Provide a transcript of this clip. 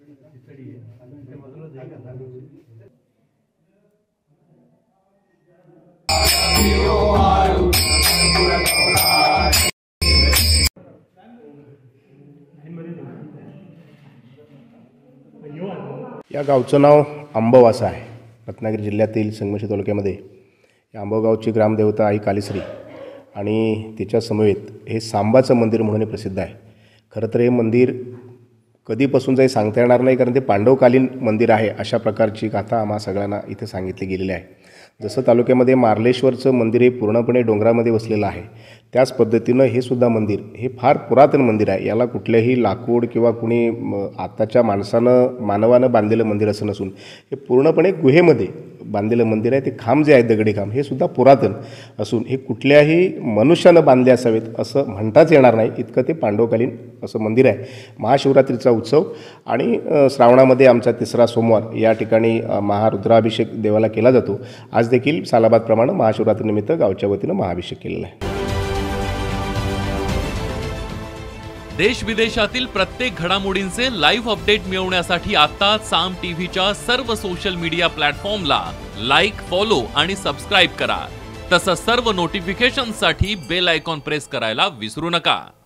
या गावचं नाव आंबवासा आहे. रत्नागिरी जिल्ह्यातील संगमेश्वर तालुक्यामध्ये या आंबगावची ग्रामदेवता आई कालीश्री आणि तिच्या समवेत हे सांबाचं मंदिर म्हणून प्रसिद्ध आहे. खरं तर हे मंदिर कधीपासून जाई सांगता येणार नाही, कारण ते पांडवकालीन मंदिर आहे अशा प्रकारची गाथा आम्हा सगळ्यांना इथे सांगितली गेलेली आहे. जसं तालुक्यामध्ये मार्लेश्वरचं मंदिर हे पूर्णपणे डोंगरामध्ये वसलेलं आहे, त्याच पद्धतीनं हे सुद्धा मंदिर हे फार पुरातन मंदिर आहे. याला कुठल्याही लाकूड किंवा कुणी आताच्या मानवानं बांधलेलं मंदिर असं नसून हे पूर्णपणे गुहेमध्ये बांधलेलं मंदिर आहे. ते खांब जे आहेत दगडी खांब हे सुद्धा पुरातन असून हे कुठल्याही मनुष्यानं बांधले असावेत असं म्हणताच येणार नाही, इतकं ते पांडवकालीन असं मंदिर आहे. महाशिवरात्रीचा उत्सव आणि श्रावणामध्ये आमचा 3रा सोमवार या ठिकाणी महारुद्राभिषेक देवाला केला जातो. आज देखील सालाबादप्रमाणे महाशिवरात्रीनिमित्त गावच्या वतीनं महाअभिषेक केलेला आहे. देश विदेशातील प्रत्येक घडामोडींचे लाईव्ह अपडेट मिळवण्यासाठी आता साम टीव्हीच्या सर्व सोशल मीडिया प्लॅटफॉर्मला लाईक, फॉलो आणि सबस्क्राईब करा. तसंच सर्व नोटिफिकेशनसाठी बेल आयकॉन प्रेस करायला विसरू नका.